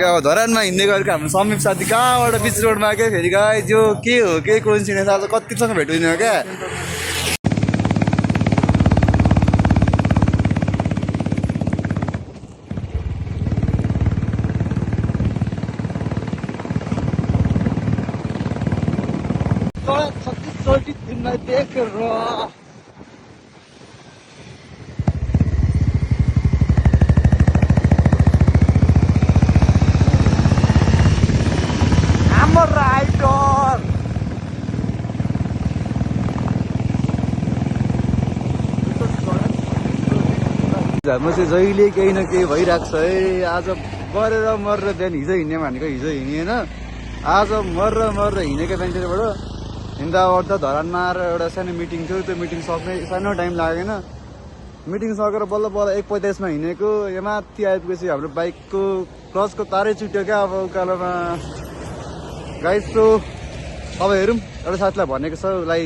अब धरानमा हिँड्ने गरेको हाम्रो समीप साथी कहाँबाट बिच रोडमा क्या फेरि गाइस यो के हो के कोइन्सिडेन्स आज कतिसँग भेट हुने हो क्या म चाहिँ जहिले केही न केही भइरहेको छ है आज गरेर मरेर बिहान हिजो हिँड्ने भनेको हिजो हिँडिएन आज मरेर हिँडेको मान्छेबाट हिँड्दा ओर्दा धरानमा आएर एउटा सानो मिटिङ थियो त्यो मिटिङ सक्ने सानो टाइम लागेन मिटिङ सकेर बल्ल बल्ल 1:45 हिँडेको यहाँ माथि आइपुगेपछि हाम्रो बाइकको क्लचको तारै चुट्यो क्या अब उकालोमा गाइस सो अब हेरौँ एउटा साथीलाई भनेको छ उसलाई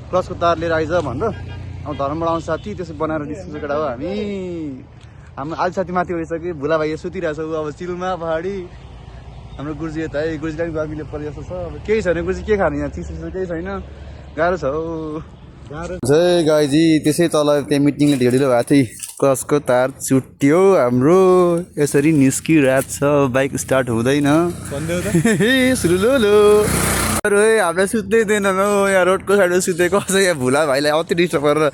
क्लचको तार लिएर आइज भनेर अब धर्मबाट आउँछ साथी त्यसो बनाएर निस्किन्छ केटा हो हाम्रो आज साथी माथि उडिसक्यो भुला भाइ सुतिरहेको छ अब चिलमा पहाडी हाम्रो गुरुजी यता है गुरुजीलाई पनि गर्मीले परे जस्तो छ अब केही छैन गुरुजी के खाने यहाँ चिसो केही छैन गाह्रो छ हौ गाह्रो छ गाईजी त्यसै तल त्यहाँ मिटिङले ढिलो भएको थियो क्लचको तार चुट्यो हाम्रो यसरी निस्किरहेको छ बाइक स्टार्ट हुँदैन सुरुलो हामीलाई सुत्दै दिएन हौ यहाँ रोडको साइडमा सुतेको कसै यहाँ भुला भाइलाई अति डिस्टर्ब गरेर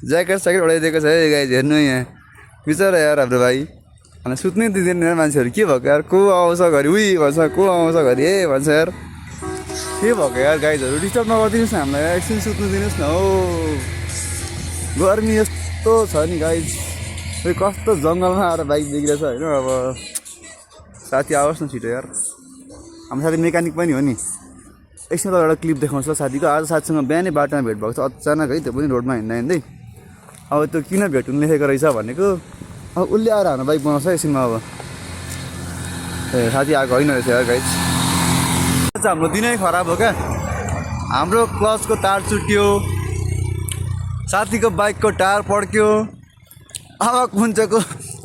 ज्याकेट स्याकेट उडाइदिएको छ है गाइज हेर्नु यहाँ बिचरा यार हाम्रो भाइ अनि सुत्नै दिँदैन यार मान्छेहरू के भएको यार को आउँछ घरि उही भन्छ को आउँछ घरि ए भन्छ यार के भएको यार गाइजहरू डिस्टर्ब नगरिदिनुहोस् न हामीलाई एकछिन सुत्नु दिनुहोस् न हौ गर्मी यस्तो छ नि गाइज खोइ कस्तो जङ्गलमा आएर बाइक बिग्रेछ होइन अब साथी आओस् न छिटो यार हाम्रो साथी मेकानिक पनि हो नि एकछिन एउटा क्लिप देखाउँछ साथीको आज साथीसँग बिहानै बाटोमा भेट भएको छ अचानक है त्यो पनि रोडमा हिँड्दा हिँड्दै अब त्यो किन भेट हुनु लेखेको रहेछ भनेको अब उसले आएर हाम्रो बाइक बनाउँछ एकछिनमा अब ए साथी आएको होइन रहेछ यार गाइज हाम्रो दिनै खराब हो क्या हाम्रो क्लचको तार चुट्यो साथीको बाइकको टायर पड्क्यो अब कुन चाहिँको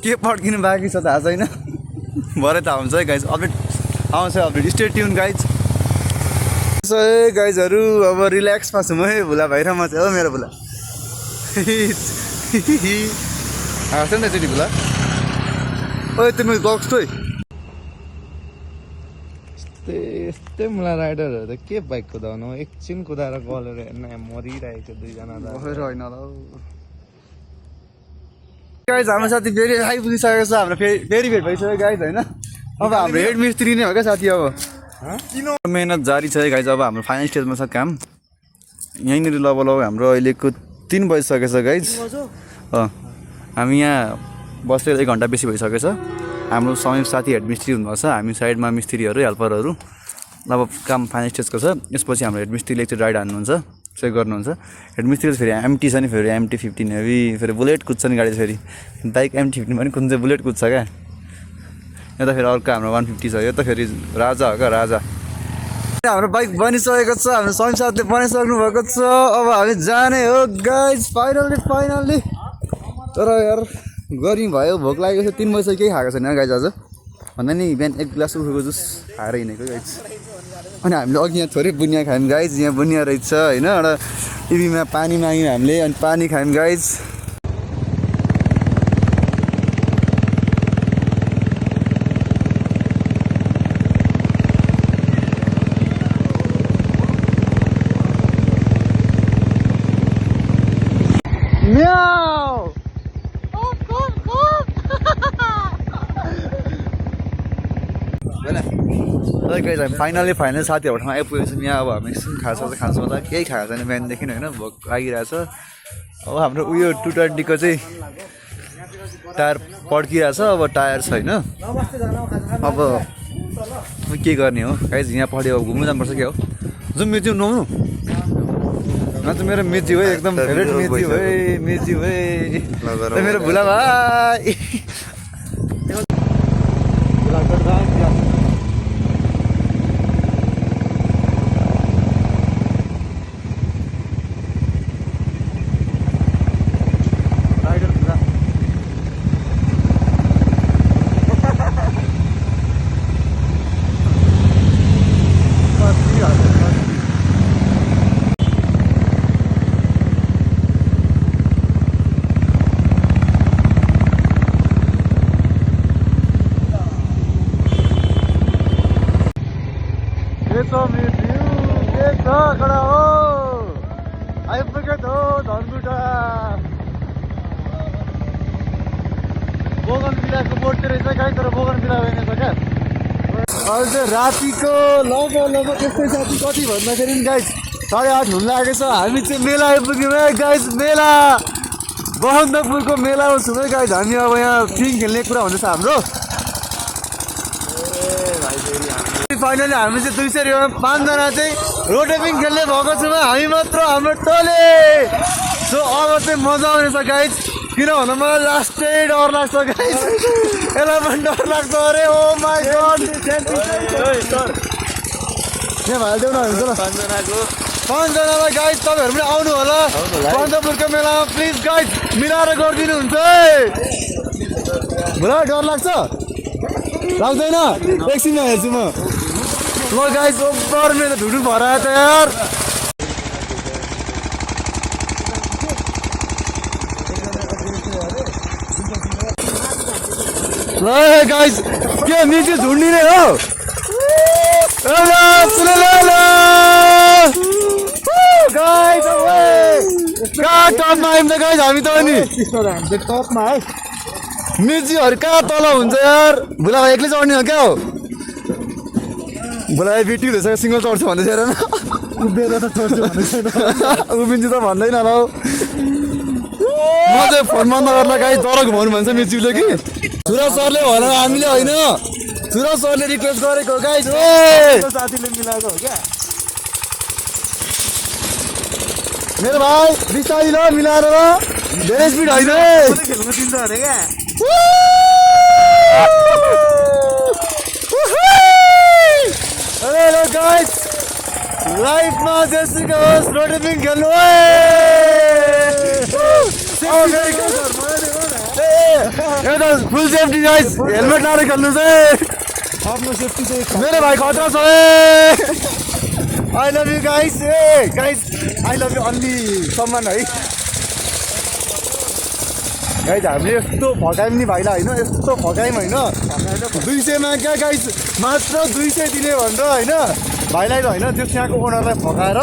के पड्किनु बाँकी छ थाहा छैन भरे त आउँछ है गाइज अपडेट आउँछ अपडेट स्टे ट्युन गाइज है गाइजहरू अब रिल्याक्समा छु म है भुला भाइ र म चाहिँ हो मेरो भुला हाँस नि त भुला ओ तिमी गक्स तै यस्तै मलाई राइडरहरू त के बाइक कुदाउनु एकछिन कुदाएर गलेर हेर्न मरिरहेको छ दुईजना भएर होइन होला गाइज हाम्रो साथी फेरि आइपुगिसकेको छ हाम्रो फेरि भेट भइसक्यो गाइज होइन अब हाम्रो हेड मिस्त्री नै हो क्या साथी अब किन मेहनत जारी छ है गाइज अब हाम्रो फाइनल स्टेजमा छ काम यहीँनिर लगभग हाम्रो अहिलेको 3 बजिसकेको छ गाइज हामी यहाँ बसेर 1 घन्टा बेसी भइसकेको छ हाम्रो समीप साथी हेड मिस्त्री हुनुभएको छ हामी साइडमा मिस्त्रीहरू हेल्परहरू अब काम फाइनल स्टेजको छ यसपछि हाम्रो हेड मिस्त्रीले एकचोटि राइड हान्नुहुन्छ चेक गर्नुहुन्छ हेड मिस्त्री फेरि एमटी छ नि फेरि MT-15 हेभी फेरि बुलेट कुद्छ नि गाडी फेरि बाइक MT-15 पनि कुन चाहिँ बुलेट कुद्छ क्या यहाँ त फेरि अर्को हाम्रो 150 छ यो त फेरि राजा हो क्या राजा हाम्रो बाइक बनिसकेको छ हाम्रो समीप साथीले बनाइसक्नु भएको छ अब हामी जाने हो गाइज फाइनल्ली तर यार गर्मी भयो भोक लागेको छ 3 बजी केही खाएको छैन गाइज आज भन्दा नि बिहान 1 ग्लास उखुको जुस खाएर हिँडेको गाइज अनि हामीले अघि यहाँ थोरै बुनिया खायौँ गाइज यहाँ बुनिया रहेछ होइन एउटा टिभीमा पानी माग्यौँ हामीले अनि पानी खायौँ गाइज फाइनल साथीहरूको ठाउँमा आइपुगेको छौँ यहाँ अब हामी एकछिन खान्छौँ होला केही खाएको छैन बिहानदेखि होइन भोक लागिरहेछ अब हाम्रो उयो 220को चाहिँ टायर पड्किरहेछ अब टायर छैन अब के गर्ने हो गाइज यहाँ पढ्यो अब घुम्नु जानुपर्छ क्या हो जाउँ मिर्ज्यू नुहाउनु अन्त मेरो मिर्ज्यू है एकदम फेभरेट मिर्ज्यू है मेरो भुला भाइ रातिको लगभग यस्तै साथी कति भन्दाखेरि गाइस 8:30 हुन लागेको छ हामी चाहिँ मेला आइपुग्यौँ है गाइस मेला बसन्तपुरको मेलामा छौँ है गाइस हामी अब यहाँ फिङ खेल्ने कुरा हुँदैछ हाम्रो फाइनली हामी चाहिँ 200 रुपियाँमा 5 जना चाहिँ रोटेपिङ खेल्ने भएको छौँ हामी मात्र हाम्रो टोले सो अब चाहिँ मजा आउनेछ गाइस किन भन्दा मलाई लास्टै डर लाग्छ गाइस यसलाई पनि डर लाग्छ अरे ओ माई गड यहाँ भाइदेऊ न हुन्छ ल 5 जनालाई गाइस तपाईँहरू पनि आउनु होला बसन्तपुरको मेलामा प्लिज गाइस मिलाएर गरिदिनुहुन्छ है मलाई डर लाग्छ लाग्दैन एकछिनमा हेर्छु म ल गाइस ओभर मेरो ढुडु भरायो त यार ल गाइस के मिर्ज्यू झुन्डिने हो गाइस कहाँ टपमा आयौँ त गाइस हामी त अनि टपमा है मिर्ज्यूहरू कहाँ तल हुन्छ यार भुला भाइ एक्लै चढ्ने हो क्या हो भुला भाइ बिटी हुँदैछ सिङ्गल चढ्छु भन्दै थिएन उभिएर त चढ्छु भन्दै छैन उभिन्छु त भन्दैन होला म चाहिँ फोन बन्द गर्ला गाइस तर घुमाउनु भन्छ मिर्ज्यूले कि सुरज सरले भनेर हामीले होइन सुरज सरले रिक्वेस्ट गरेको गाइस साथीले मिलाएको हो क्या मेरो भाइ बिस्तारै ल मिलाएर ल धेरै स्पिड होइन खेल्नु दिन्छ अरे क्या हेलो गाइस लाइफमा जेसीको होस् रोटेपिङ खेल्नु फुल सेफ्टी गाइस हेलमेट लाएर खेल्नु चाहिँ आफ्नो सेफ्टी चाहिँ मेरो भाइ खतरा छ I love you guys guys I love you only सम्मान है गाइस हामीले यस्तो फकायौँ नि भाइलाई होइन यस्तो फकायौँ होइन 200मा क्या गाइस मात्र 200 दिने भनेर होइन भाइलाई त होइन त्यो त्यहाँको ओनरलाई फकाएर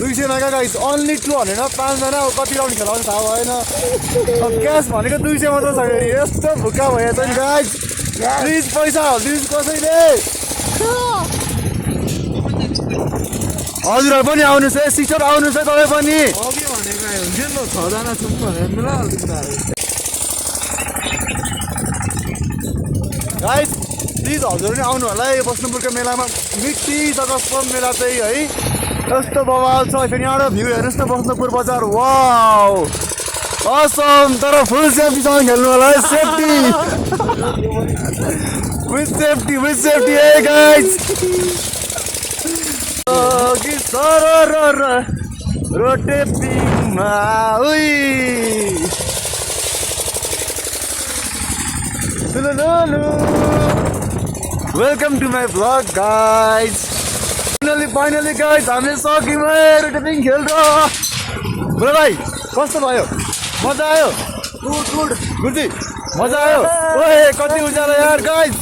200मा क्या गाइस अन्ली 2 भनेर 5 जना कति राउन्ड खेलाउँछ थाहा भएन क्यास भनेको 200 मात्र छ यस्तो भुक्का भएछ नि गाइस प्लिज पैसा हालिदिनुहोस् कसैले हजुरहरू पनि आउनुहोस् है सिस्टर आउनुहोस् है तपाईँ पनि अघि भनेको हुन्थ्यो नि त 6 जना छौँ भनेर मिलाइहाल्थ्यो गाइस प्लिज हजुर पनि आउनु होला है बसन्तपुरको मेलामा मिठी जग्गा मेला चाहिँ है यस्तो बवाल छ फेरि यहाँबाट भ्यू हेर्नुहोस् न बसन्तपुर बजार वाउ असम तर फुल सेफ्टीसँग खेल्नु होला है सेफ्टी विथ सेफ्टी है गाइस रोटेपिङमा उइ welcome to my vlog guys finally guys हामीले सक्यौँ है रोटेपिङ खेल्छ बुढा भाइ कस्तो भयो मजा आयो गुरुजी मजा आयो ओए कति उज्यालो यार गाइस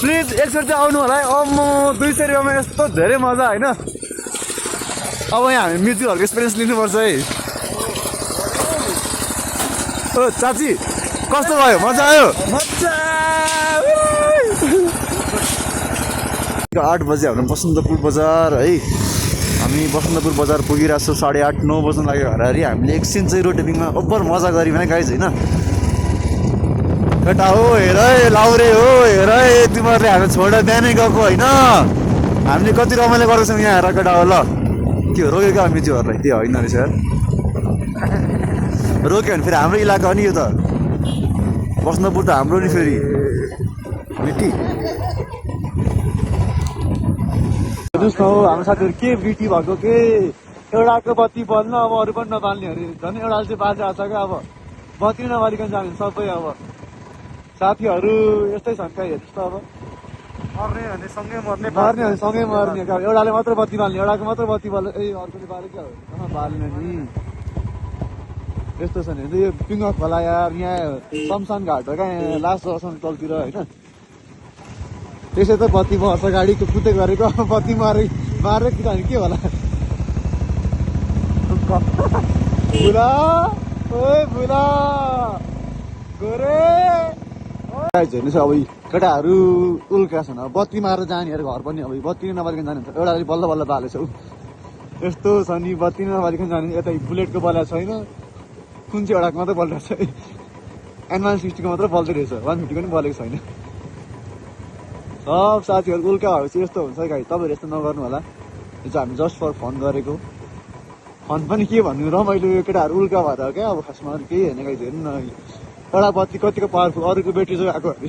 प्लिज एकचोटि चाहिँ आउनु होला है 200 रुपियाँमा यस्तो धेरै मजा होइन अब यहाँ हामी मिर्ज्यूहरूको एक्सपिरियन्स लिनुपर्छ है ओ चाची कस्तो भयो मजा आयो 8 बजे हाम्रो बसन्तपुर बजार है हामी बसन्तपुर बजार पुगिरहेको छौँ 8:30 9 बज्न लाग्यो हरारी हामीले एकछिन चाहिँ रोटेपिङमा ओभर मजा गऱ्यौँ है गाइज होइन केटा हो हेर है लाउरे हो हेर है तिमीहरूले हाम्रो छोडेर बिहानै गएको होइन हामीले कति रमाइलो गरेको छौँ यहाँ हेर केटा हो ल के हो रोक्यो क्या मिचुहरूलाई त्यो होइन रहेछ यार रोक्यो भने फेरि हाम्रो इलाका हो नि यो त बस्नपुर त हाम्रो नि फेरि बिटी हेर्नुहोस् न हौ हाम्रो साथीहरू के बिटी भएको के एउटाको बत्ती बल्न अब अरू पनि नबाल्ने अरे झन् एउटा चाहिँ बाजा आएको छ क्या अब बत्ती नबालिकन जाने सबै अब साथीहरू यस्तै छन् क्या हेर्नुहोस् त अब मर्ने भने सँगै मर्ने मर्ने भने सँगै मर्ने क्या एउटाले मात्र बत्ती बाल्ने एउटाको मात्र बत्ती बाल्ने ए अर्कोले बाल्यो क्या हो बाल्ने नि यस्तो छ नि यो पिङ्गक होला यार यहाँ शमशान घाट हो क्या यहाँ लास्ट दर्शन तलतिर होइन त्यसै त बत्ती मर्छ गाडीको कुदै गरेको बत्ती मारे किनभने के होला बुला ओए बुला गोरे हेर्नुहोस् अब केटाहरू उल्का छन् अब बत्ती मारेर जानेहरू घर पनि अब बत्ती नबालिकन जाने हुन्छ एउटाले बल्ल बल्ल बालेछ ऊ यस्तो छ नि बत्ती नबालिकन जाने यता बुलेटको बल्ला छैन कुन चाहिँ एउटाको मात्रै बलिरहेको छ एडभान्स 60को मात्रै बल्दै रहेछ 150को पनि बलेको छैन सब साथीहरू उल्का भएपछि चाहिँ यस्तो हुन्छ गाई तपाईँहरू यस्तो नगर्नु होला यो चाहिँ हामी जस्ट फर फन गरेको फन पनि के भन्नु रमाइलो यो केटाहरू उल्का भएर हो क्या अब खासमा केही होइन गाई हेर्नु न एउटा बत्ती कतिको पावरफुल अरूको ब्याट्री चाहिँ आएको अरे